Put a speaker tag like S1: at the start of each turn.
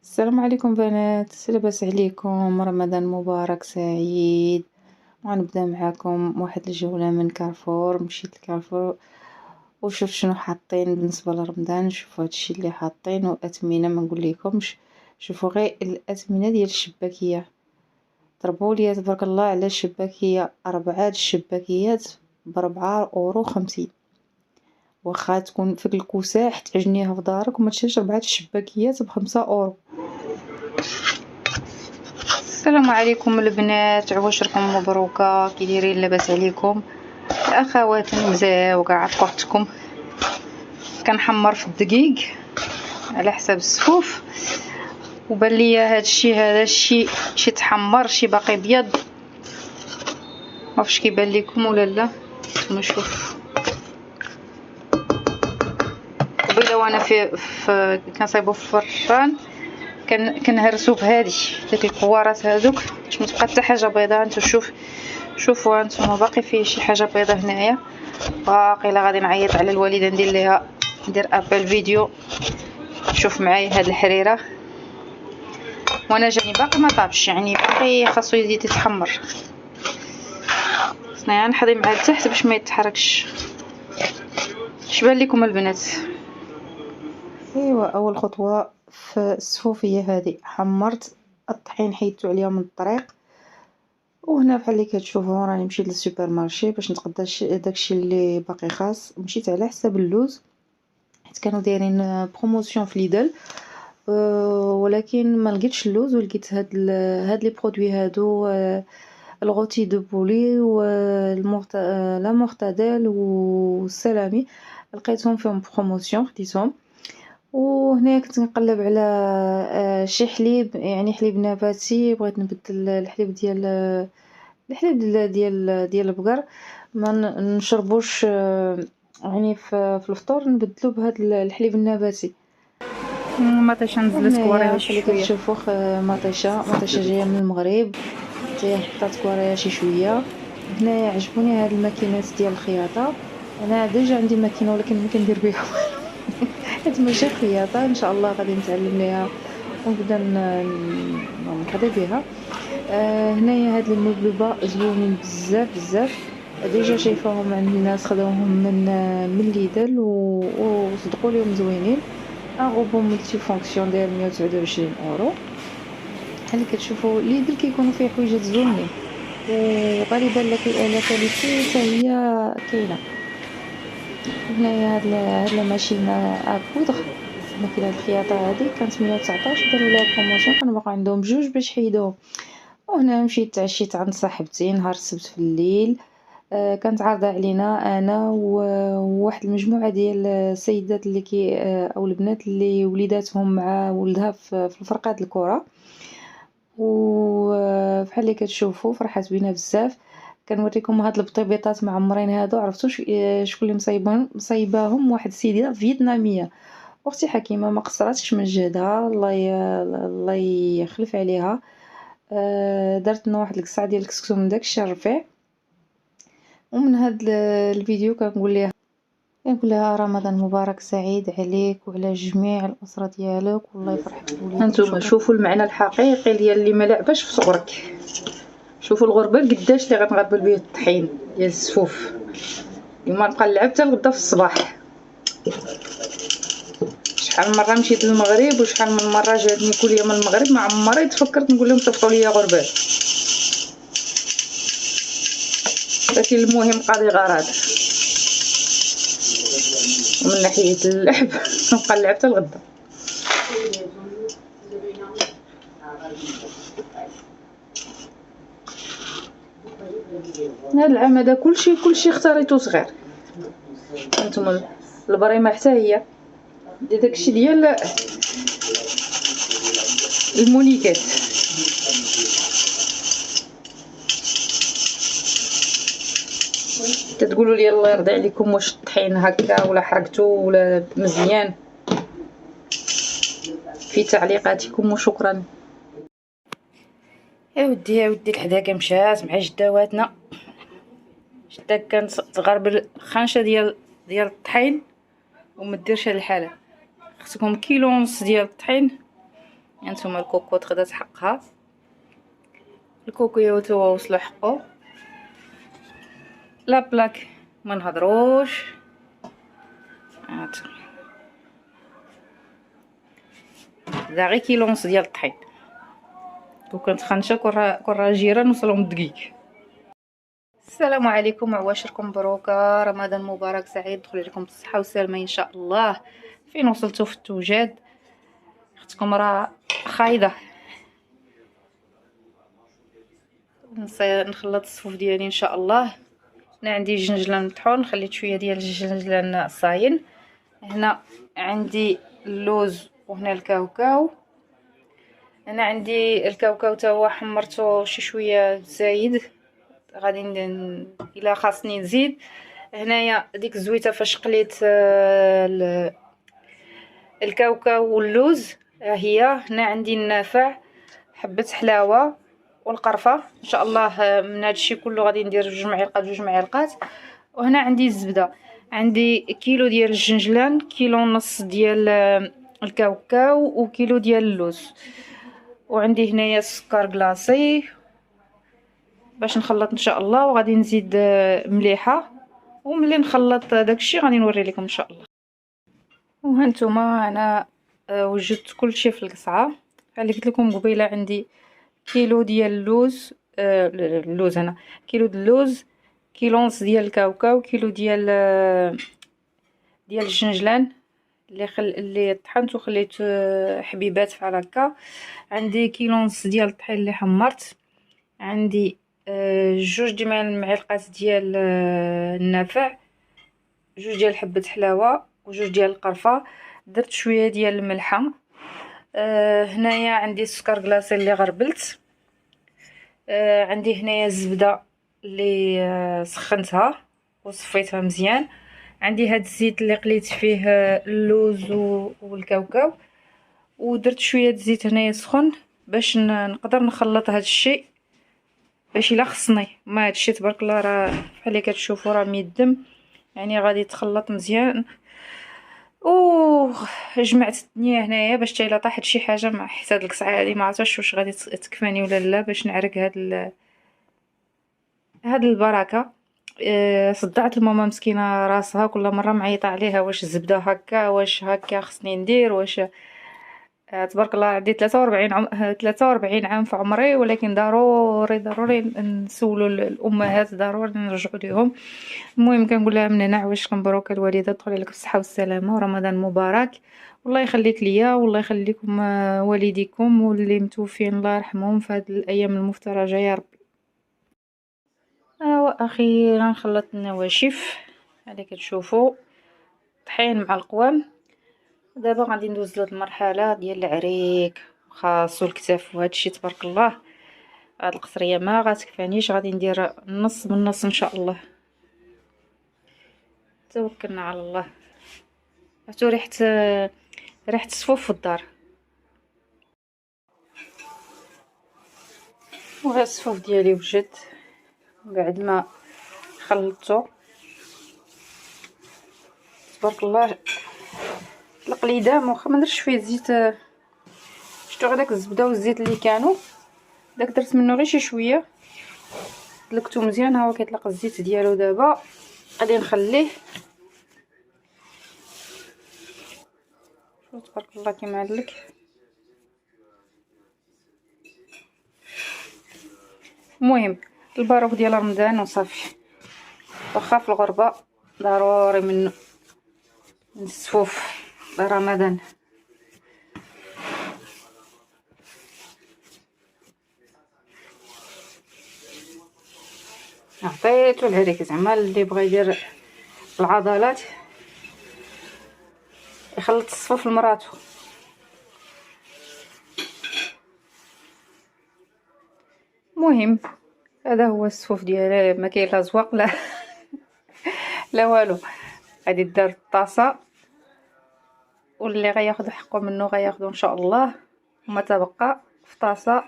S1: السلام عليكم بنات، لاباس عليكم؟ رمضان مبارك سعيد. وغنبدا معاكم واحد الجولة من كارفور. مشيت لكارفور وشفت شنو حاطين بالنسبة لرمضان. شوفوا هادشي اللي حاطين واثمنة ما نقوليكمش. شوفوا غير الاثمنة ديال الشباكية، ضربوا لي تبارك الله على الشباكية. 4 الشباكيات ب4 اورو 50. واخا تكون فيك الكساح تعجنيها في دارك وما تشريش 4 الشباكيات ب5 اورو. السلام عليكم البنات، عواشركم مبروكه، كي دايرين؟ لاباس عليكم الاخوات المزاوقه؟ عطكو اختكم كنحمر في الدقيق على حساب السفوف، وبان ليا هادشي هذا شي تحمر شي باقي بيض، معرفتش كيبان لكم ولا لا. نشوف قبيله وانا في كنصايبو في الفران كنهرسو بهادي داك الكوارات هذوك باش ما تبقى حتى حاجه بيضاء. انتو شوفوا هانتوما باقي فيه شي حاجه بيضاء هنايا. باقي غادي نعيط على الوالده ندير ابل فيديو شوف معايا هاد الحريره. وانا جاني باقي ما طابش، يعني باقي خاصو يزيد يتحمر. خصني نحضي مع التحت باش ما يتحركش. شبان لكم البنات؟ ايوا اول خطوه في السفوفيه هذه حمرت الطحين، حيدتو عليها من الطريق. وهنا بحال اللي كتشوفوا راني مشيت للسوبر مارشي باش نتغدى داكشي اللي باقي خاص. مشيت على حساب اللوز حيت كانوا دايرين بروموسيون في ليدل، ولكن ما لقيتش اللوز ولقيت هاد لي برودوي هادو، الغوتي دو بولي لا مورتاديل والسلامي، لقيتهم فيهم بروموسيون خديتهم. وهنا كنت نقلب على شي حليب، يعني حليب نباتي. بغيت نبدل الحليب ديال البقر، ما نشربوش يعني في الفطور، نبدلو بهاد الحليب النباتي. مطيشه نزلت كواريها شويه اللي كتشوفوا مطيشه جايه من المغرب، حتى حطات كواريها شي شويه. هنايا عجبوني هاد الماكينات ديال الخياطه. انا ديجا عندي ماكينه ولكن ما كندير بها حيت ماشي خياطه. ان شاء الله غادي نتعلم ليها ونبدا نقضي بها. هنايا هاد الموبلبه زوينين بزاف بزاف، ديجا شايفاهم عند الناس خداوهم من ليدل وصدقوا ليهم زوينين. ان روبو ملتي فونكسيون داير 129 اورو. بحال اللي كتشوفوا ليدل كيكونوا فيه حويجات زوينين، وغالبا لا كاليتي حتى هي كاينه. هنايا هاد لا ماشين ابودغ، ماكينه الخياطه هذه كانت 119 داروا لها بروموسيون، كانوا باقا عندهم بجوج باش حيدوهم. وهنا مشيت تعشيت عند صاحبتي نهار السبت في الليل. كانت عارضه علينا انا وواحد المجموعه ديال السيدات اللي او البنات اللي وليداتهم مع ولدها في الفرقه د الكره. وبحال اللي كتشوفوا فرحات بينا بزاف. كنوريكم هاد البطيبيطات معمرين هادو، عرفتوا شكون اللي مصايباهم؟ واحد السيده فيتناميه. اختي حكيمه ما قصراتش من جهدها، الله يخلف عليها. درت لنا واحد الكسعه ديال الكسكسو من داك الشيء الرفيع. ومن هاد الفيديو كنقول لها رمضان مبارك سعيد عليك وعلى جميع الاسره ديالك، والله يفرح بوليدك. هانتوما شوفوا المعنى الحقيقي ديال اللي ما لعباش في صغرك. شوفوا الغربال قداش اللي غنغربل به الطحين ديال السفوف. اليوم نبقى نلعب حتى الغدا في الصباح. شحال من مره مشيت للمغرب وشحال من مره جاتني كل يوم من المغرب، ما عمري تفكرت نقول لهم صيفطوا لي غربال، لكن المهم قاضي غرض. ومن ناحيه اللعب نبقى نلعب حتى الغدا. هذا العام هذا كلشي اختاريتو صغير. هانتوما البريمه حتى هي داكشي ديال المونيكات. تتقولوا لي الله يرضي عليكم واش الطحين هكا ولا حرقتو ولا مزيان؟ في تعليقاتكم وشكرا. يا ودي الحداقه مشات مع جداواتنا. جدا كانت تغربل خانشه ديال الطحين وما ديرش هاد الحاله. خصكم كيلو ونص ديال الطحين هانتوما الكوكوط خدات حقها، الكوكيوت هو وصلوا حقه، لا بلاك ما نهضروش. هانتوما دا غير كيلو ونص ديال الطحين، كون كنت خانشه كون راه جيران وصلهم الدقيق. السلام عليكم عواشركم، مبروكه رمضان مبارك سعيد، دخل عليكم بالصحه والسلامه ان شاء الله. فين وصلتوا في التوجاد؟ اختكم راه خايده، نخلط الصفوف ديالي ان شاء الله. هنا عندي جنجلان مطحون، خليت شويه ديال الجنجلان صاين. هنا عندي اللوز وهنا الكاوكاو. هنا عندي الكاوكاو تا هو حمرته شي شويه زايد، غادي الا خاصني نزيد. هنايا ديك الزويته فاش قليت الكاوكاو واللوز ها هي. هنا عندي النافع، حبه حلاوه والقرفه ان شاء الله. من هذا الشيء كله غادي ندير 2 معالق. وهنا عندي الزبده، عندي كيلو ديال الجنجلان، كيلو ونص ديال الكاوكاو، وكيلو ديال اللوز. وعندي هنايا السكر كلاصي باش نخلط ان شاء الله، وغادي نزيد مليحه. وملي نخلط داكشي غادي نوري لكم ان شاء الله. وهانتوما انا وجدت كلشي في القصعه بحال قلت لكم قبيله. عندي كيلو ديال اللوز، اللوز هنا كيلو ديال اللوز، كيلو ونص ديال الكاوكاو، كيلو ديال الجنجلان اللي طحنت وخليت حبيبات بحال هكا. عندي كيلو ونص ديال الطحين اللي حمرت. عندي 2 معالق ديال النافع، 2 ديال حبه حلاوه، و2 ديال القرفه. درت شويه ديال الملحه. هنايا عندي السكر كلاصي اللي غربلت. عندي هنايا الزبده اللي سخنتها وصفيتها مزيان. عندي هاد الزيت اللي قليت فيه اللوز والكاوكاو، ودرت شويه الزيت هنايا سخن باش نقدر نخلط هاد الشيء، باش الا خصني. ما هاد الشيء تبارك الله راه بحال اللي كتشوفوا راه ميدم، يعني غادي يتخلط مزيان. جمعت الدنيا هنايا باش حتى الا طاحت شي حاجه مع حتى هاد القصعه هادي ما عرفتش واش غادي تكفاني ولا لا، باش نعرق هاد البركه. صدعت الماما مسكينه راسها كل مره معيطه عليها، واش الزبده هكا، واش هكا خصني ندير، واش تبارك الله. عندي 43 عام في عمري، ولكن ضروري نسولوا الامهات، ضروري نرجعوا ليهم. المهم كنقول لها من هنا عواش مبروك الوالده، دخلي لك بالصحه والسلامه ورمضان مبارك. والله يخليك ليا، والله يخليكم والديكم، واللي متوفين الله يرحمهم في هذه الايام المفترجه يا ربي. واخيرا خلطت النواشف هذا كتشوفوا، طحين مع القوام. دابا غادي ندوز لهاد المرحله ديال العريك خاصو الكتاف وهذا الشيء تبارك الله. هاد القصريه ما غتكفانيش، غادي ندير نص بالنص ان شاء الله. توكلنا على الله. عرفتوا ريحه الصفوف في الدار. وها الصفوف ديالي وجد بعد ما خلطته تبارك الله. القليدام واخا ما درتش فيه زيت، شفتوا غير داك الزبده والزيت اللي كانوا داك درت منه غير شي شويه، دلكتو مزيان. ها هو كيطلق الزيت ديالو. دابا غادي نخليه. شوف تبارك الله كيما هادلك. المهم الباروك ديال رمضان وصافي، واخا في الغربه ضروري من الصفوف رمضان. عطيتو العريك زعما اللي بغى يدير العضلات يخلط الصفوف لمراتو. المهم هذا هو الصفوف ديالي، ما كاين لا زواق لا لا والو. غادي دار الطاسه، واللي غياخذ حقه منه غياخذو ان شاء الله. وما تبقى في طاسه